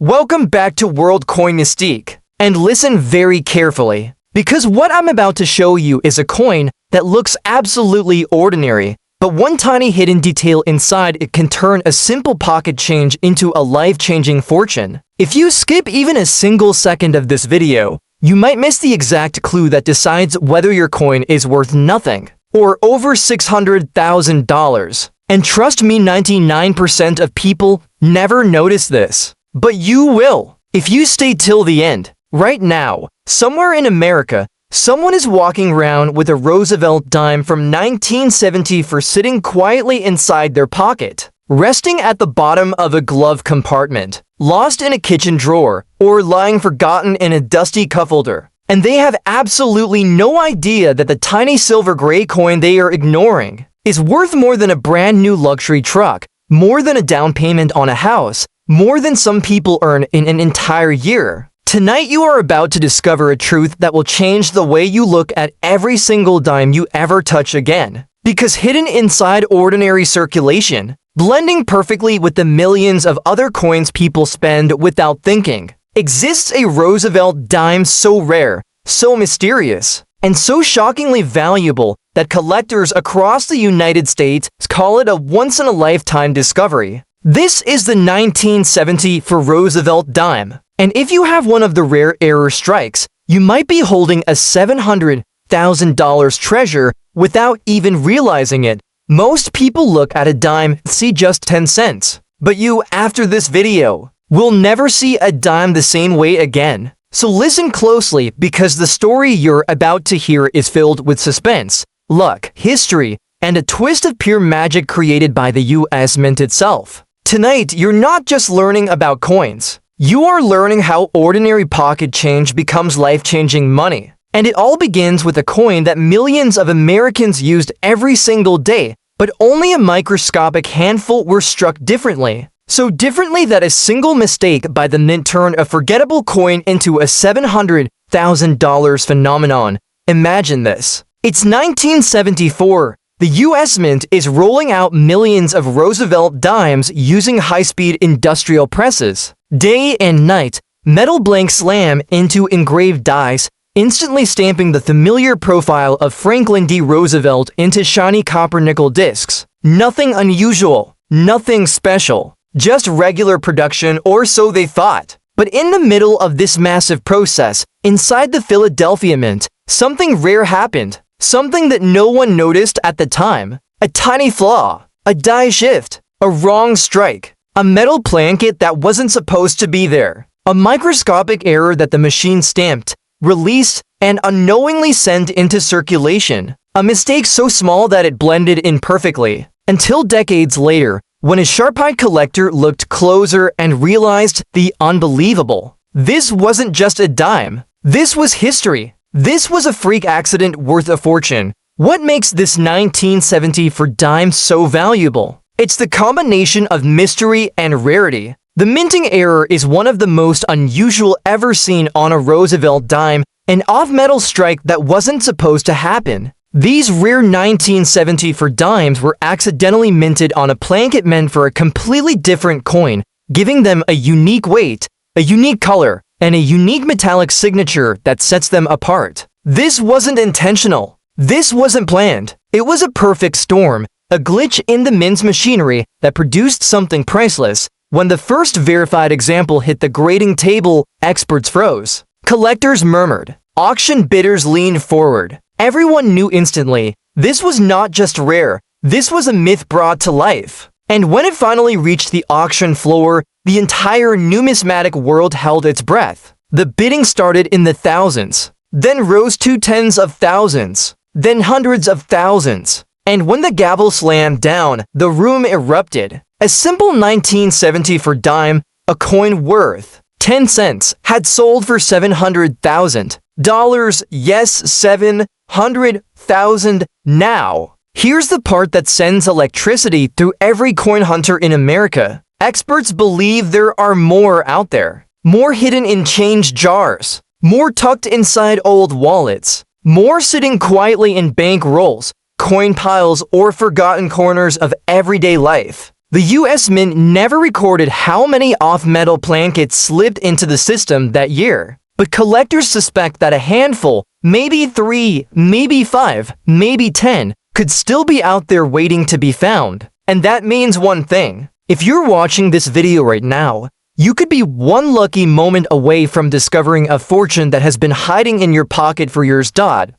Welcome back to World Coin Mystique, and listen very carefully, because what I'm about to show you is a coin that looks absolutely ordinary, but one tiny hidden detail inside it can turn a simple pocket change into a life-changing fortune. If you skip even a single second of this video, you might miss the exact clue that decides whether your coin is worth nothing or over $600,000. And trust me, 99% of people never notice this. But you will, if you stay till the end. Right now, somewhere in America, someone is walking around with a Roosevelt dime from 1970 sitting quietly inside their pocket, resting at the bottom of a glove compartment, lost in a kitchen drawer, or lying forgotten in a dusty cuff holder. And they have absolutely no idea that the tiny silver gray coin they are ignoring is worth more than a brand new luxury truck, more than a down payment on a house, more than some people earn in an entire year. Tonight you are about to discover a truth that will change the way you look at every single dime you ever touch again. Because hidden inside ordinary circulation, blending perfectly with the millions of other coins people spend without thinking, exists a Roosevelt dime so rare, so mysterious, and so shockingly valuable that collectors across the United States call it a once-in-a-lifetime discovery. This is the 1970 Roosevelt dime, and if you have one of the rare error strikes, you might be holding a $700,000 treasure without even realizing it. Most people look at a dime, see just 10 cents. But you, after this video, will never see a dime the same way again. So listen closely, because the story you're about to hear is filled with suspense, luck, history, and a twist of pure magic created by the US Mint itself. Tonight, you're not just learning about coins. You are learning how ordinary pocket change becomes life-changing money. And it all begins with a coin that millions of Americans used every single day, but only a microscopic handful were struck differently. So differently that a single mistake by the mint turned a forgettable coin into a $700,000 phenomenon. Imagine this. It's 1974. The US Mint is rolling out millions of Roosevelt dimes using high-speed industrial presses. Day and night, metal blanks slam into engraved dies, instantly stamping the familiar profile of Franklin D. Roosevelt into shiny copper nickel discs. Nothing unusual, nothing special, just regular production, or so they thought. But in the middle of this massive process, inside the Philadelphia Mint, something rare happened. Something that no one noticed at the time. A tiny flaw, a die shift, a wrong strike, a metal placket that wasn't supposed to be there, a microscopic error that the machine stamped, released, and unknowingly sent into circulation. A mistake so small that it blended in perfectly. Until decades later, when a sharp-eyed collector looked closer and realized the unbelievable. This wasn't just a dime. This was history. This was a freak accident worth a fortune. What makes this 1970 dime so valuable? It's the combination of mystery and rarity. The minting error is one of the most unusual ever seen on a Roosevelt dime, an off-metal strike that wasn't supposed to happen. These rare 1970 dimes were accidentally minted on a placket meant for a completely different coin, giving them a unique weight, a unique color, and a unique metallic signature that sets them apart. This wasn't intentional. This wasn't planned. It was a perfect storm, a glitch in the mint's machinery that produced something priceless. When the first verified example hit the grading table, experts froze. Collectors murmured. Auction bidders leaned forward. Everyone knew instantly, this was not just rare, this was a myth brought to life. And when it finally reached the auction floor, the entire numismatic world held its breath. The bidding started in the thousands, then rose to tens of thousands, then hundreds of thousands. And when the gavel slammed down, the room erupted. A simple 1970 dime, a coin worth 10 cents, had sold for $700,000. Yes, 700,000 now. Here's the part that sends electricity through every coin hunter in America. Experts believe there are more out there. More hidden in change jars. More tucked inside old wallets. More sitting quietly in bank rolls, coin piles, or forgotten corners of everyday life. The US Mint never recorded how many off-metal blankets slipped into the system that year, but collectors suspect that a handful, maybe 3, maybe 5, maybe 10, could still be out there waiting to be found. And that means one thing. If you're watching this video right now, you could be one lucky moment away from discovering a fortune that has been hiding in your pocket for years.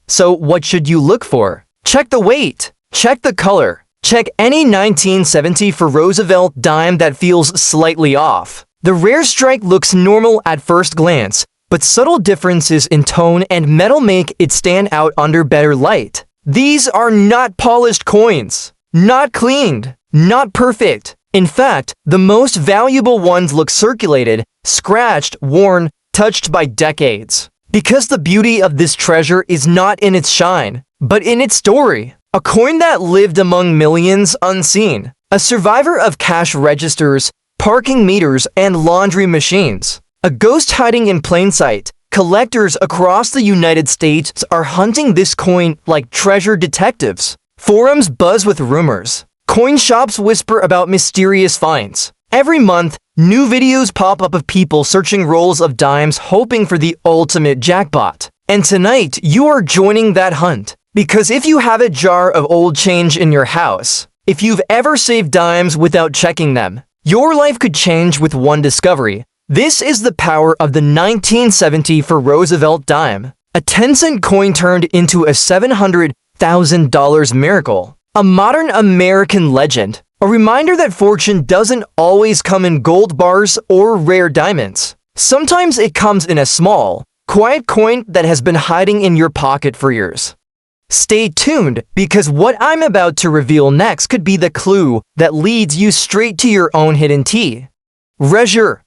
So what should you look for? Check the weight. Check the color. Check any 1970 for Roosevelt dime that feels slightly off. The rare strike looks normal at first glance, but subtle differences in tone and metal make it stand out under better light. These are not polished coins, not cleaned, not perfect. In fact, the most valuable ones look circulated, scratched, worn, touched by decades. Because the beauty of this treasure is not in its shine, but in its story. A coin that lived among millions unseen. A survivor of cash registers, parking meters, and laundry machines. A ghost hiding in plain sight. Collectors across the United States are hunting this coin like treasure detectives. Forums buzz with rumors. Coin shops whisper about mysterious finds. Every month, new videos pop up of people searching rolls of dimes hoping for the ultimate jackpot. And tonight, you are joining that hunt. Because if you have a jar of old change in your house, if you've ever saved dimes without checking them, your life could change with one discovery. This is the power of the 1970 for Roosevelt dime. A 10-cent coin turned into a $700,000 miracle. A modern American legend. A reminder that fortune doesn't always come in gold bars or rare diamonds. Sometimes it comes in a small, quiet coin that has been hiding in your pocket for years. Stay tuned, because what I'm about to reveal next could be the clue that leads you straight to your own hidden treasure.